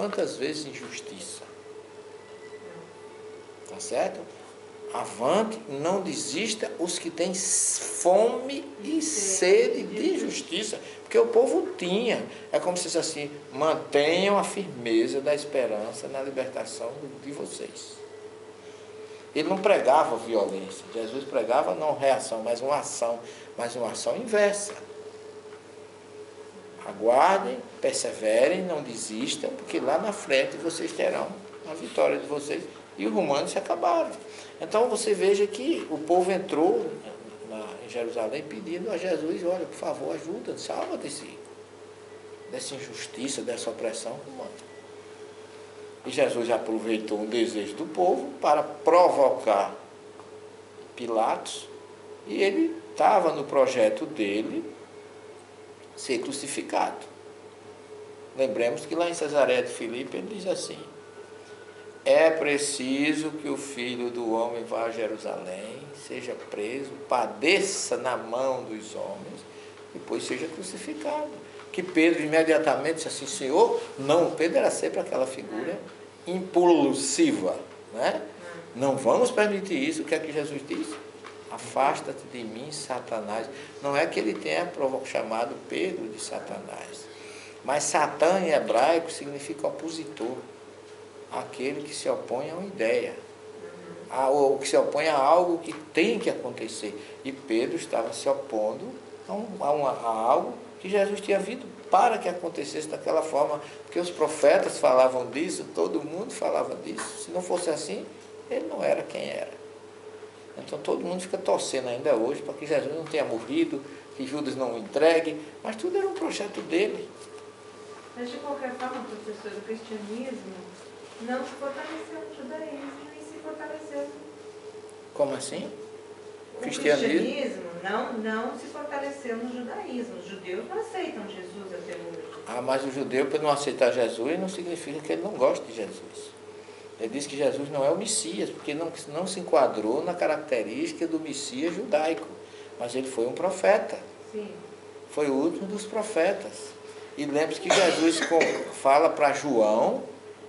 quantas vezes injustiça. Tá certo? Avante, não desista os que têm fome e sede de justiça. Porque o povo tinha. É como se fosse assim, mantenham a firmeza da esperança na libertação de vocês. Ele não pregava violência. Jesus pregava não reação, mas uma ação inversa. Aguardem, perseverem, não desistam, porque lá na frente vocês terão a vitória de vocês. E os romanos se acabaram. Então você veja que o povo entrou em Jerusalém pedindo a Jesus, olha, por favor, ajuda, salva dessa injustiça, dessa opressão romana. E Jesus aproveitou o desejo do povo para provocar Pilatos, e ele estava no projeto dele ser crucificado. Lembremos que lá em Cesareia de Filipe ele diz assim: é preciso que o Filho do Homem vá a Jerusalém, seja preso, padeça na mão dos homens, e depois seja crucificado. Que Pedro imediatamente disse assim, Senhor, não, Pedro era sempre aquela figura impulsiva, né? Não vamos permitir isso. O que é que Jesus disse? Afasta-te de mim, Satanás. Não é que ele tenha chamado Pedro de Satanás, mas Satã em hebraico significa opositor, aquele que se opõe a uma ideia, ou que se opõe a algo que tem que acontecer. E Pedro estava se opondo a algo que Jesus tinha vindo para que acontecesse daquela forma, porque os profetas falavam disso, todo mundo falava disso. Se não fosse assim, ele não era quem era. Então todo mundo fica torcendo ainda hoje para que Jesus não tenha morrido, que Judas não o entregue, mas tudo era um projeto dele. Mas de qualquer forma, professor, o cristianismo não se fortaleceu no judaísmo, nem se fortaleceu. Como assim? O cristianismo não se fortaleceu no judaísmo. Os judeus não aceitam Jesus até hoje. Mas o judeu, para não aceitar Jesus, não significa que ele não gosta de Jesus. Ele diz que Jesus não é o Messias, porque não se enquadrou na característica do Messias judaico. Mas ele foi um profeta. Sim. Foi o último dos profetas. E lembre-se que Jesus fala para João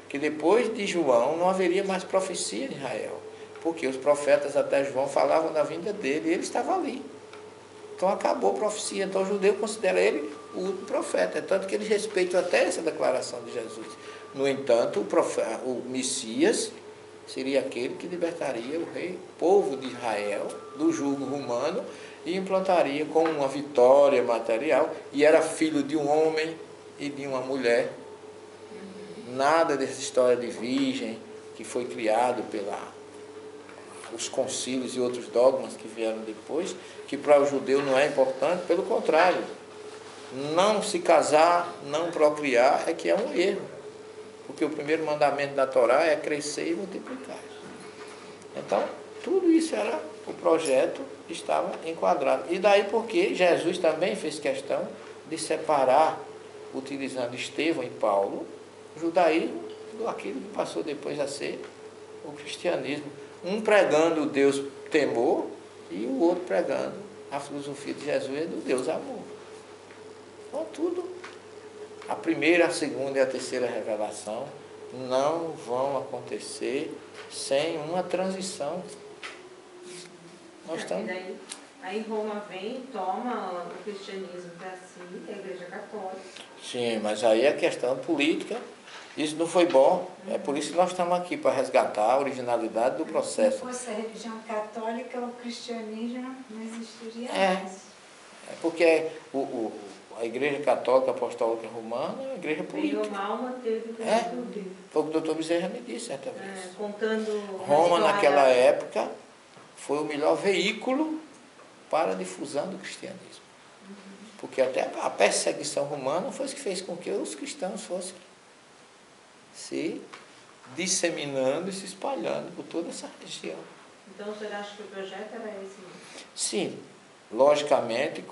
que depois de João não haveria mais profecia em Israel, porque os profetas até João falavam da vinda dele e ele estava ali. Então acabou a profecia. Então o judeu considera ele o último profeta. É tanto que eles respeitam até essa declaração de Jesus. No entanto, o Messias seria aquele que libertaria o povo de Israel do jugo romano e implantaria com uma vitória material, e era filho de um homem e de uma mulher. Nada dessa história de virgem que foi criado pelos concílios e outros dogmas que vieram depois, que para o judeu não é importante, pelo contrário. Não se casar, não procriar é que é um erro, porque o primeiro mandamento da Torá é crescer e multiplicar. Então, tudo isso era o projeto que estava enquadrado. E daí porque Jesus também fez questão de separar, utilizando Estevão e Paulo, o judaísmo do aquilo que passou depois a ser o cristianismo. Um pregando o Deus temor e o outro pregando a filosofia de Jesus é do Deus amor. Então tudo, a primeira, a segunda e a terceira revelação não vão acontecer sem uma transição. Nós estamos... Aí Roma vem, toma o cristianismo para si, a Igreja Católica. Sim, mas aí é questão política. Isso não foi bom. É por isso que nós estamos aqui, para resgatar a originalidade do processo. Se fosse a religião católica, o cristianismo não existiria mais. É porque a Igreja Católica Apostólica Romana é uma igreja política. Meio mal manteve o Foi o que o doutor Bezerra me disse certa vez. Contando Roma, naquela época, foi o melhor veículo para a difusão do cristianismo. Porque até a perseguição romana foi o que fez com que os cristãos fossem se disseminando e se espalhando por toda essa região. Então, o senhor acha que o projeto era esse mesmo? Sim, logicamente,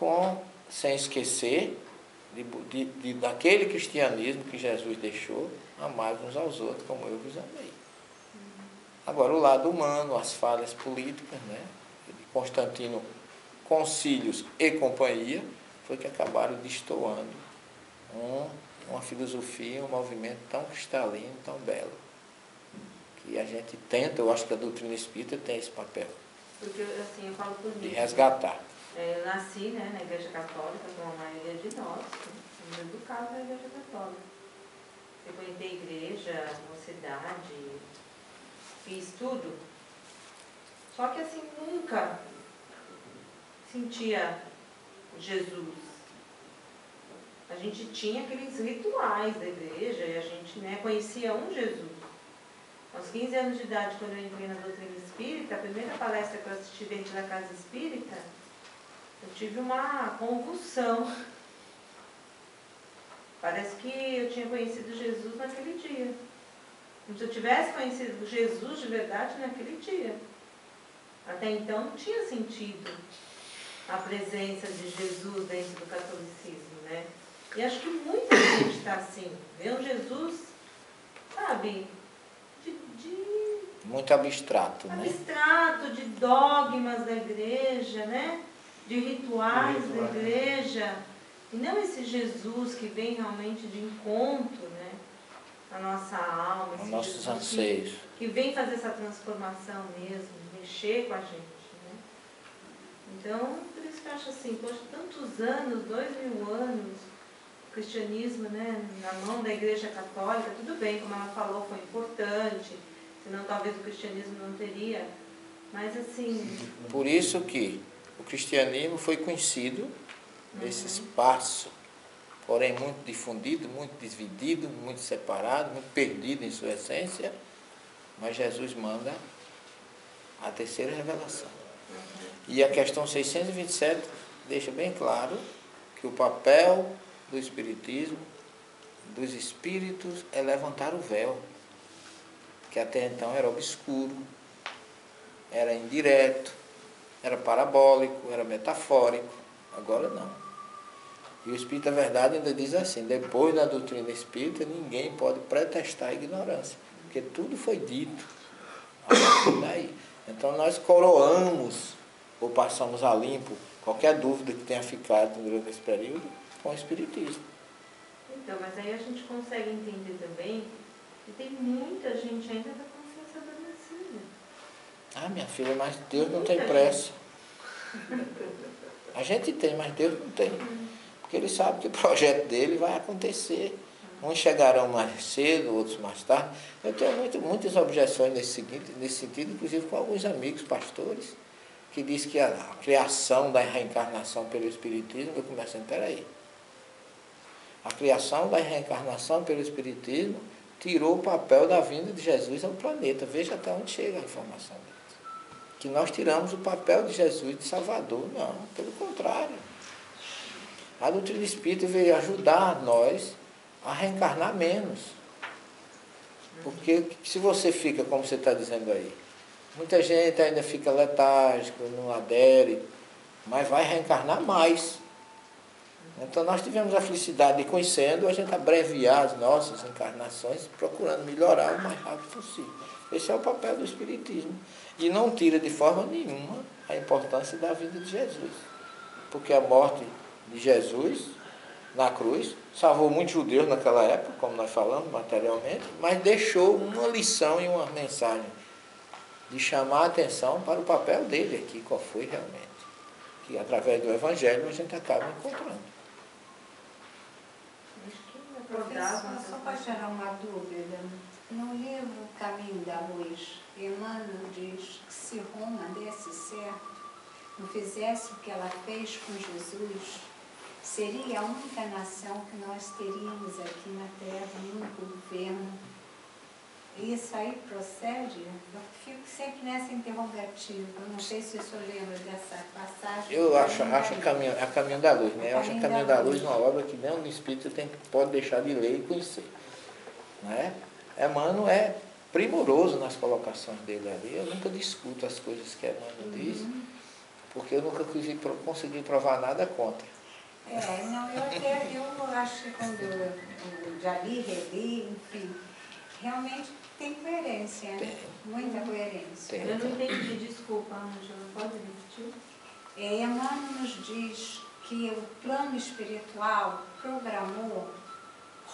sem esquecer daquele cristianismo que Jesus deixou, amar uns aos outros como eu vos amei. Agora, o lado humano, as falhas políticas, né, de Constantino, concílios e companhia, foi que acabaram destoando uma filosofia, um movimento tão cristalino, tão belo. Que a gente tenta, eu acho que a doutrina espírita tem esse papel. Porque, assim, eu falo por mim. De resgatar. Eu nasci, né, na Igreja Católica, como a maioria de nós, fui educada na Igreja Católica. Frequentei igreja, mocidade, fiz tudo. Só que, assim, nunca sentia Jesus. A gente tinha aqueles rituais da igreja e a gente, né, conhecia um Jesus. Aos 15 anos de idade, quando eu entrei na doutrina espírita, a primeira palestra que eu assisti dentro da casa espírita, eu tive uma convulsão. Parece que eu tinha conhecido Jesus naquele dia. Como se eu tivesse conhecido Jesus de verdade naquele dia. Até então não tinha sentido a presença de Jesus dentro do catolicismo, né? E acho que muita gente está assim, vê um Jesus, sabe, muito abstrato, né? Abstrato, de dogmas da igreja, né? De rituais da igreja. E não esse Jesus que vem realmente de encontro, né? A nossa alma, esse nossos Jesus anseios. Que vem fazer essa transformação mesmo, mexer com a gente, né? Então, por isso que eu acho assim, poxa, tantos anos, 2000 anos, o cristianismo, né, na mão da Igreja Católica, tudo bem, como ela falou, foi importante, senão talvez o cristianismo não teria, mas assim... Por isso que o cristianismo foi conhecido nesse espaço, porém muito difundido, muito dividido, muito separado, muito perdido em sua essência, mas Jesus manda a terceira revelação. E a questão 627 deixa bem claro que o papel do Espiritismo, dos espíritos, é levantar o véu, que até então era obscuro, era indireto, era parabólico, era metafórico, agora não. E o Espírito da Verdade ainda diz assim, depois da doutrina espírita, ninguém pode pretestar a ignorância, porque tudo foi dito a partir daí. Então nós coroamos, ou passamos a limpo, qualquer dúvida que tenha ficado durante esse período, com o Espiritismo. Então, mas aí a gente consegue entender também que tem muita gente ainda da consciência adormecida. Ah, minha filha, mas Deus não tem pressa. A gente tem, mas Deus não tem. Porque Ele sabe que o projeto dele vai acontecer. Uns chegarão mais cedo, outros mais tarde. Eu tenho muitas objeções nesse sentido, inclusive com alguns amigos pastores, que diz que a criação da reencarnação pelo Espiritismo, eu começo a dizer, peraí. A criação da reencarnação pelo Espiritismo tirou o papel da vinda de Jesus ao planeta. Veja até onde chega a informação deles. Que nós tiramos o papel de Jesus de Salvador. Não, pelo contrário. A doutrina espírita veio ajudar nós a reencarnar menos. Porque se você fica, como você está dizendo aí, muita gente ainda fica letárgica, não adere, mas vai reencarnar mais. Então nós tivemos a felicidade de, conhecendo, a gente abreviar as nossas encarnações, procurando melhorar o mais rápido possível. Esse é o papel do Espiritismo. E não tira de forma nenhuma a importância da vida de Jesus. Porque a morte de Jesus na cruz salvou muitos judeus naquela época, como nós falamos materialmente, mas deixou uma lição e uma mensagem de chamar a atenção para o papel dele aqui, qual foi realmente. Que através do Evangelho a gente acaba encontrando. Professor, só para tirar uma dúvida, no livro Caminho da Luz, Emmanuel diz que se Roma desse certo, não fizesse o que ela fez com Jesus, seria a única nação que nós teríamos aqui na Terra, um único governo. Isso aí procede? Eu fico sempre nessa interrogativa. Eu não sei se o senhor lembra dessa passagem. Eu acho a Caminho da Luz, né? Eu acho a Caminho da Luz uma obra que nem o espírito pode deixar de ler e conhecer. Né? Emmanuel é primoroso nas colocações dele ali. Eu nunca discuto as coisas que Emmanuel diz, porque eu nunca consegui provar nada contra. Não, eu acho que quando eu já li, reli, enfim, realmente tem coerência, né? Muita coerência. Eu não entendi, desculpa, Ângela, pode repetir? Emmanuel nos diz que o plano espiritual programou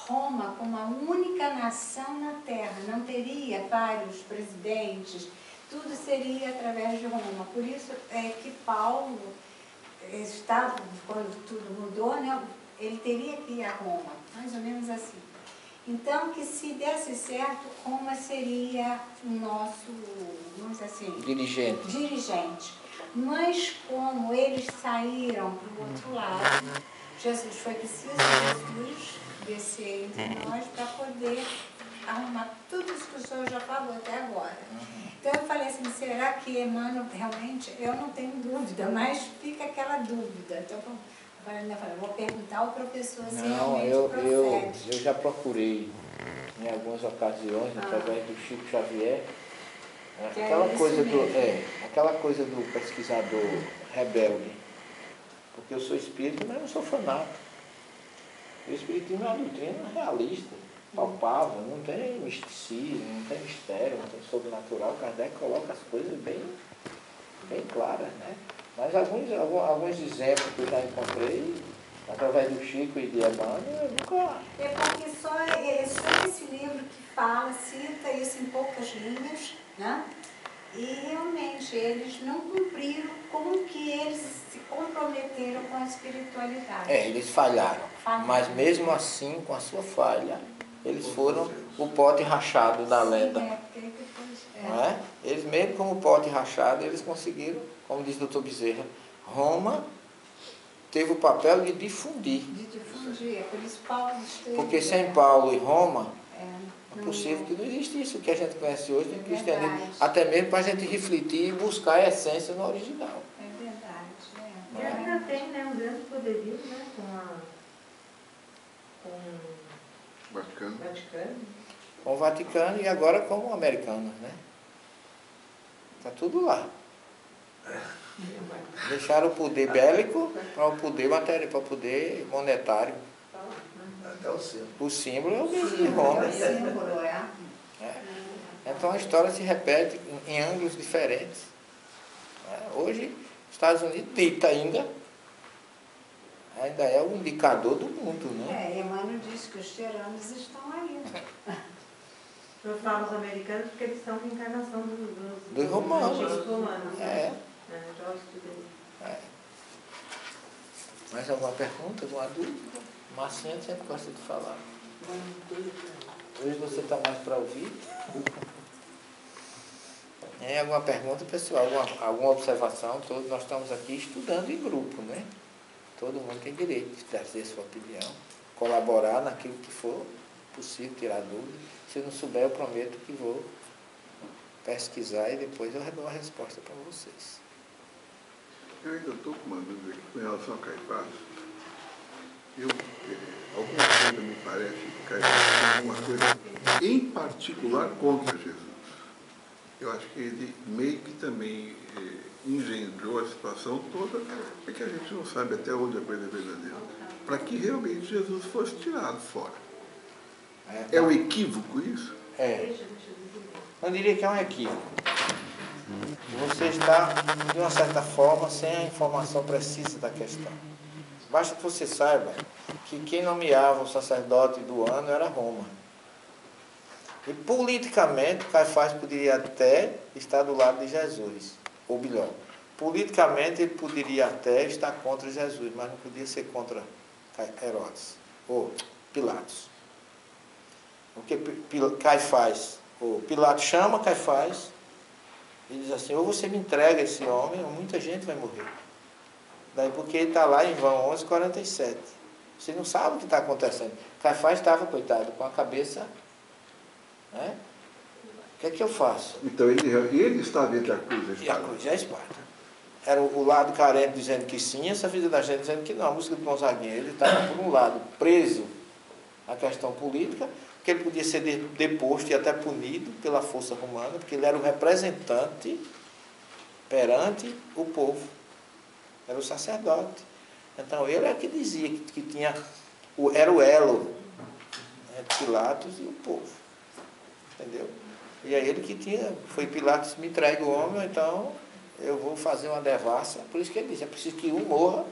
Roma como a única nação na Terra, não teria vários presidentes, tudo seria através de Roma. Por isso é que Paulo estava, quando tudo mudou, né, ele teria que ir a Roma, mais ou menos assim. Então, que se desse certo, Roma seria o nosso, vamos dizer assim, dirigente. Mas como eles saíram para o outro lado, foi preciso Jesus descer entre nós para poder arrumar tudo isso que o senhor já falou até agora. Então eu falei assim, será que Emmanuel realmente, eu não tenho dúvida, mas fica aquela dúvida. Então eu falei, vou perguntar ao professor se realmente procede. Eu já procurei em algumas ocasiões, através do Chico Xavier, aquela coisa do pesquisador rebelde. Porque eu sou espírita, mas não sou fanático. O espiritismo é uma doutrina realista, palpável, não tem misticismo, não tem mistério, não tem sobrenatural. Kardec coloca as coisas bem claras, né? Mas alguns exemplos que eu já encontrei, através do Chico e de Emmanuel, eu nunca... É porque só esse livro que fala, cita isso em poucas linhas, né? E realmente eles não cumpriram com o que eles se comprometeram com a espiritualidade. Eles falharam. Mas mesmo assim, com a sua falha, eles foram o pote rachado da lenda. Não é? Eles mesmo como o pote rachado, eles conseguiram, como diz o Dr. Bezerra, Roma teve o papel de difundir. É por isso Paulo esteve. Porque sem Paulo e Roma, é possível que não existisse o que a gente conhece hoje no cristianismo. Até mesmo para a gente refletir e buscar a essência no original. É verdade. E ainda tem, né, um grande poderio, né, com o Vaticano. Com o Vaticano e agora com o americano, né? Está tudo lá. Deixaram o poder bélico para o poder material, para o poder monetário. Até o símbolo. O símbolo é o mesmo de Roma. Então a história se repete em ângulos diferentes. Hoje, os Estados Unidos dita ainda é o indicador do mundo, né? Emmanuel disse que os tiranos estão aí. Eu falo os americanos porque eles são reencarnação dos romanos. Já estudei. Mais alguma pergunta, alguma dúvida? Marcinha sempre gosta de falar. Hoje você está mais para ouvir. Alguma pergunta, pessoal? Alguma observação? Todos nós estamos aqui estudando em grupo, né? Todo mundo tem direito de trazer sua opinião, colaborar naquilo que for possível, tirar dúvidas. Se não souber, eu prometo que vou pesquisar e depois eu dou a resposta para vocês. Eu ainda estou com uma dúvida aqui com relação a Caifás. Alguma coisa me parece que Caifás tem alguma coisa em particular contra Jesus. Eu acho que ele meio que também engendrou a situação toda, porque a gente não sabe até onde a coisa é verdadeira. Para que realmente Jesus fosse tirado fora. É um equívoco isso? Eu diria que é um equívoco. Você está, de uma certa forma, sem a informação precisa da questão. Basta que você saiba que quem nomeava o sacerdote do ano era Roma. E politicamente, Caifás poderia até estar do lado de Jesus, ou melhor, politicamente ele poderia até estar contra Jesus, mas não podia ser contra Herodes, ou Pilatos. Porque Caifás, ou Pilatos chama Caifás e diz assim, ou você me entrega esse homem, ou muita gente vai morrer. Daí porque ele está lá em João 11:47. Você não sabe o que está acontecendo. Caifás estava, coitado, com a cabeça... O que é que eu faço? Então ele estava entre a cruz e a espada. E a cruz e a espada. Era o lado carente dizendo que sim, essa vida da gente dizendo que não. A música do Gonzaguinha, ele estava por um lado preso à questão política, que ele podia ser deposto e até punido pela força romana, porque ele era o representante perante o povo. Era o sacerdote. Então ele é que dizia que tinha, era o elo entre Pilatos e o povo. Entendeu? E aí ele que tinha, foi Pilatos, me entrega o homem, então eu vou fazer uma devassa. Por isso que ele diz, é preciso que um morra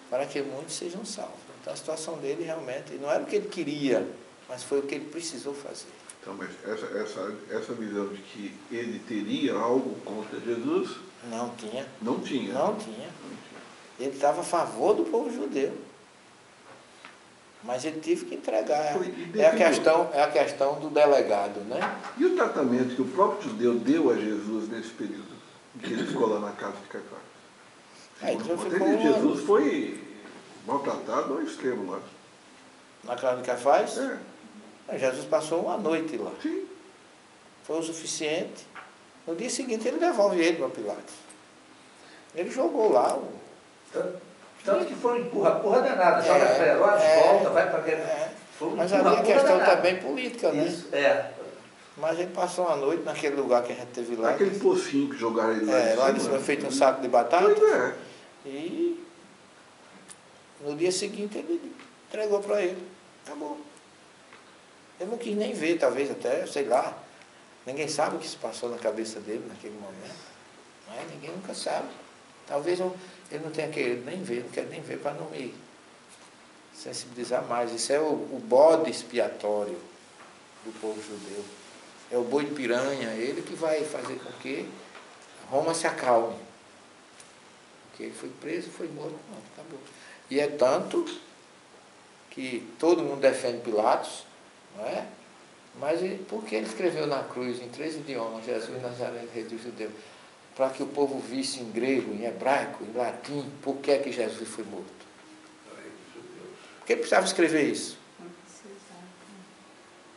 para que muitos sejam salvos. Então a situação dele realmente não era o que ele queria, mas foi o que ele precisou fazer. Então, mas essa visão de que ele teria algo contra Jesus, Não tinha. não tinha. Não tinha. Ele estava a favor do povo judeu. Mas ele teve que entregar. É a questão do delegado, né? E o tratamento que o próprio judeu deu a Jesus nesse período em que ele ficou lá na casa de Caifás? Jesus foi maltratado ao extremo lá. Na casa de Caifás? É. Jesus passou uma noite lá. Sim. Foi o suficiente. No dia seguinte ele devolve ele para Pilatos. Ele jogou lá o... Tanto que foi empurra danada, joga Herodes, volta, vai para aquele... Mas ali a questão também política, né? Isso, Mas ele passou uma noite naquele lugar que a gente teve lá. Aquele pocinho que jogaram ele lá de cima, feito um saco de batata. Pois é. E no dia seguinte ele entregou para ele. Acabou. Ele não quis nem ver, talvez até, sei lá. Ninguém sabe o que se passou na cabeça dele naquele momento. Mas ninguém nunca sabe. Talvez ele não tenha querido nem ver, não quer nem ver para não me sensibilizar mais. Isso é o bode expiatório do povo judeu. É o boi de piranha, ele que vai fazer com que Roma se acalme. Porque ele foi preso, foi morto, não, acabou. E é tanto que todo mundo defende Pilatos, não é? Mas por que ele escreveu na cruz, em 3 idiomas, Jesus Nazareno, rei dos judeus? Para que o povo visse em grego, em hebraico, em latim, por que é que Jesus foi morto? Por que ele precisava escrever isso?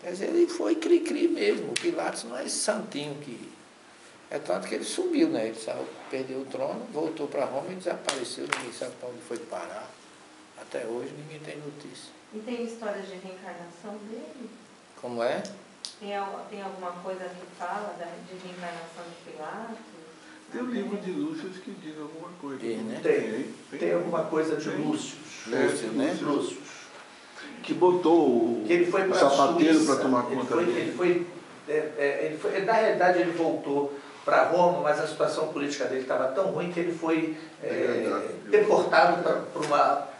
Quer dizer, ele foi cri-cri mesmo. O Pilatos não é esse santinho que... É tanto que ele sumiu, né? Ele saiu, perdeu o trono, voltou para Roma e desapareceu. Ninguém sabe para onde foi parar. Até hoje ninguém tem notícia. E tem histórias de reencarnação dele? Como é? Tem alguma coisa que fala de reencarnação de Pilatos? Tem o livro de Lúcio que diz alguma coisa. Né? Tem alguma coisa de Lúcio, né? Lúcio. Que botou o sapateiro para tomar conta dele. Na realidade, ele voltou para Roma, mas a situação política dele estava tão ruim que ele foi deportado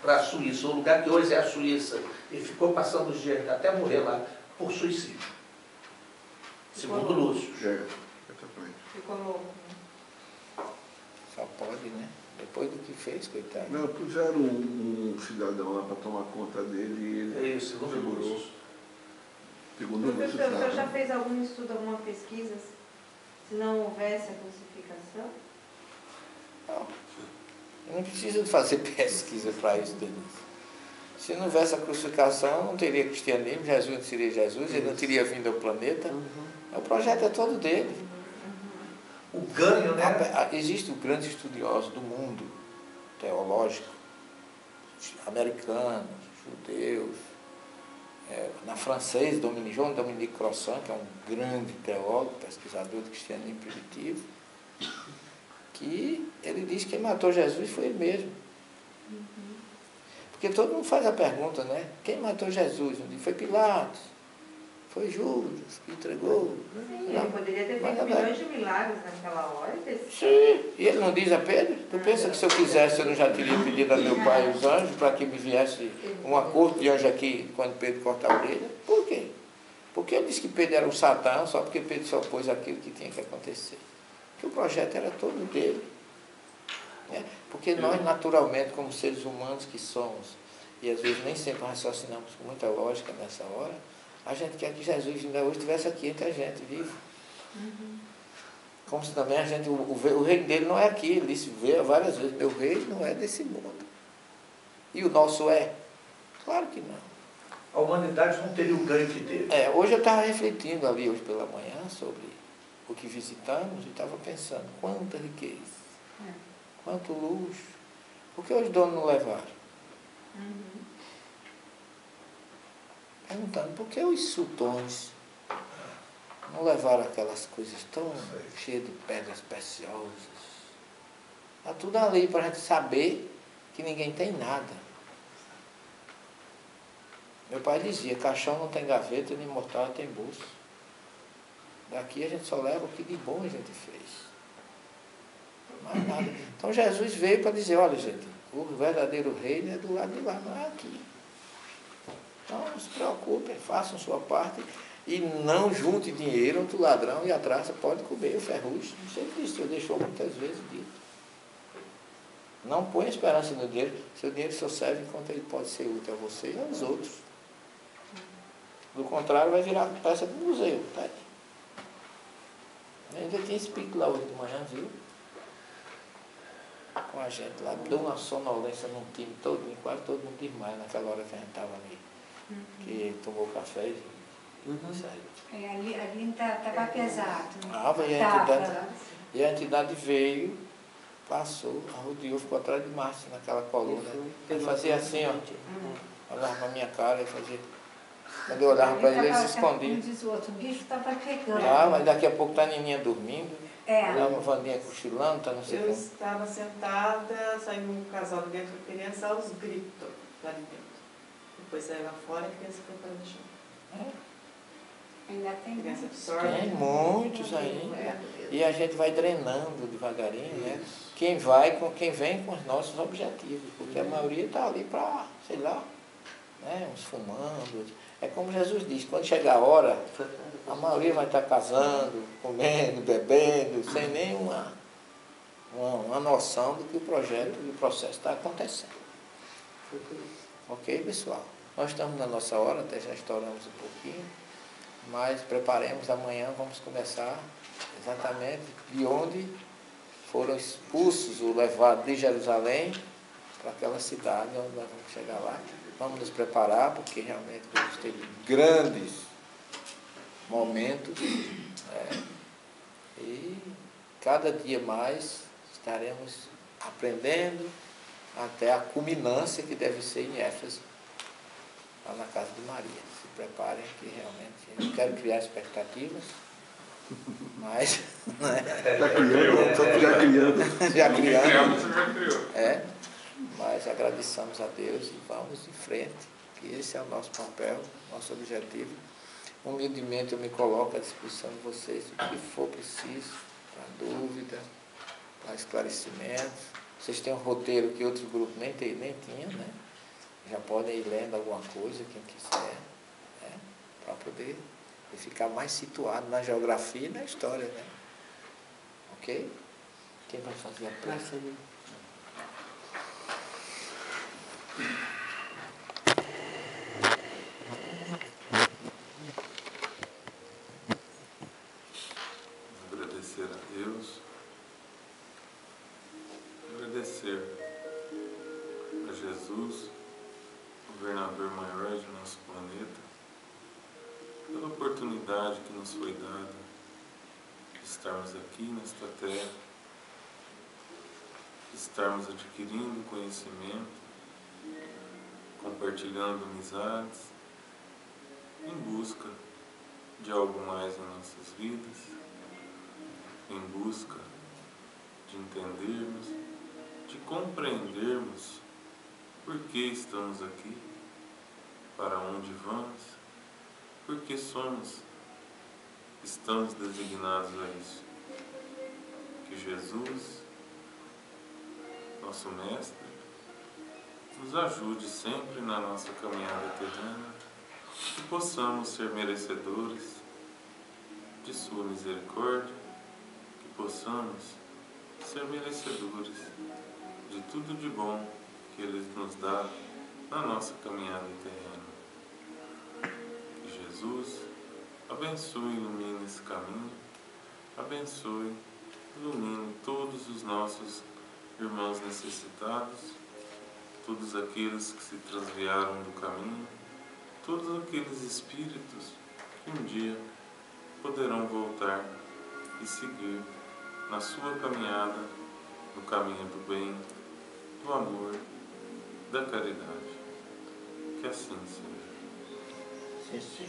para a Suíça, o lugar que hoje é a Suíça. E ficou passando os dias até morrer lá por suicídio. Segundo Lúcio. Ficou louco. Só pode, né? Depois do que fez, coitado. Não, puseram um cidadão lá para tomar conta dele e ele segundo Lúcio. Segundo Lúcio. O senhor já fez algum estudo, alguma pesquisa, se não houvesse a crucificação? Não. Eu não preciso fazer pesquisa para isso, Denise. Se não houvesse a crucificação, não teria cristianismo, Jesus não seria Jesus, ele não teria vindo ao planeta. O projeto é todo dele. O ganho, né? Existe um grande estudioso do mundo teológico, americanos, judeus, na francês, João Dominique Crossan, que é um grande teólogo, pesquisador do cristianismo primitivo, que ele diz que quem matou Jesus foi ele mesmo. Porque todo mundo faz a pergunta, né? Quem matou Jesus? Foi Pilatos. Foi Judas que entregou. Sim, ele poderia ter feito milhões de milagres naquela hora. Sim, e ele não diz a Pedro? Tu pensa que se eu quisesse eu não já teria pedido a meu pai e os anjos para que me viesse uma corte de anjo aqui quando Pedro corta a orelha? Por quê? Porque ele disse que Pedro era um satã, só porque Pedro só pôs aquilo que tinha que acontecer. Porque o projeto era todo dele. Né? Porque nós, naturalmente, como seres humanos que somos, e às vezes nem sempre raciocinamos com muita lógica nessa hora, a gente quer que Jesus ainda hoje estivesse aqui entre a gente, vivo. Como se também a gente, o reino dele não é aqui, ele disse várias vezes, meu reino não é desse mundo. E o nosso é? Claro que não. A humanidade não teria o ganho que teve. Hoje eu estava refletindo ali, hoje pela manhã, sobre o que visitamos, e estava pensando, quanta riqueza, quanto luxo. Por que os donos não levaram? Perguntando, por que os sultões não levaram aquelas coisas tão cheias de pedras preciosas? Está tudo ali para a gente saber que ninguém tem nada. Meu pai dizia, caixão não tem gaveta, nem mortal tem bolso. Daqui a gente só leva o que de bom a gente fez. Mais nada. Então Jesus veio para dizer, olha gente, o verdadeiro reino é do lado de lá, não é aqui. Então não se preocupem, façam sua parte e não junte dinheiro, outro ladrão e a traça pode comer o ferrugem. Sempre isso, eu deixou muitas vezes dito. Não ponha esperança no dinheiro, seu dinheiro só serve enquanto ele pode ser útil a você e aos outros. Do contrário, vai virar peça de museu. Tá aí. Ainda tinha esse pico lá hoje de manhã, viu? Com a gente lá, deu uma sonolência num time todo, quase todo mundo desmaia naquela hora que a gente estava ali. Que tomou café e saiu. Ali estava pesado. E a entidade veio, passou, rodeou, ficou atrás de Márcio naquela coluna. Ele fazia assim, ó. Olhava pra minha cara e fazia. Quando eu olhava para ele, ele se escondia. O bicho estava pegando. Mas daqui a pouco tá a Nininha dormindo. Tá uma Vandinha cochilando, tá não sei como. Eu estava sentada, saiu um casal de dentro da criança, aos gritos lá de dentro. Depois saiu lá fora e a criança foi para o chão. Ainda tem Criança absorve. Tem muitos ainda. E a gente vai drenando devagarinho, né? Quem vem com os nossos objetivos, porque a maioria está ali para, sei lá, né? Uns fumando. É como Jesus diz, quando chegar a hora, a maioria vai estar casando, comendo, bebendo, sem nenhuma uma noção do que o projeto e o processo está acontecendo. Ok, pessoal? Nós estamos na nossa hora, até já estouramos um pouquinho, mas preparemos, amanhã vamos começar exatamente de onde foram expulsos ou levados de Jerusalém para aquela cidade onde nós vamos chegar lá. Vamos nos preparar, porque realmente Deus teve grandes momentos, e cada dia mais estaremos aprendendo até a culminância que deve ser em Éfeso, lá na casa de Maria. Se preparem, que realmente eu não quero criar expectativas, mas já criando. Mas agradeçamos a Deus e vamos em frente, que esse é o nosso papel, nosso objetivo. Humildemente eu me coloco à disposição de vocês, o que for preciso, para dúvida, para esclarecimento. Vocês têm um roteiro que outro grupo nem tinha, né? Já podem ir lendo alguma coisa, quem quiser, né? Para poder ficar mais situado na geografia e na história, né? Ok? Quem vai fazer a prece? Agradecer a Deus, agradecer a Jesus, governador maior de nosso planeta, pela oportunidade que nos foi dada de estarmos aqui nesta terra, de estarmos adquirindo conhecimento, compartilhando amizades, em busca de algo mais em nossas vidas, em busca de entendermos, de compreendermos por que estamos aqui, para onde vamos, por que estamos designados a isso. Que Jesus, nosso Mestre, nos ajude sempre na nossa caminhada terrena, que possamos ser merecedores de sua misericórdia, que possamos ser merecedores de tudo de bom que Ele nos dá na nossa caminhada terrena. Que Jesus abençoe e ilumine esse caminho, abençoe, ilumine todos os nossos irmãos necessitados, todos aqueles que se transviaram do caminho, todos aqueles espíritos que um dia poderão voltar e seguir na sua caminhada, no caminho do bem, do amor, da caridade. Que assim seja. Sim, sim.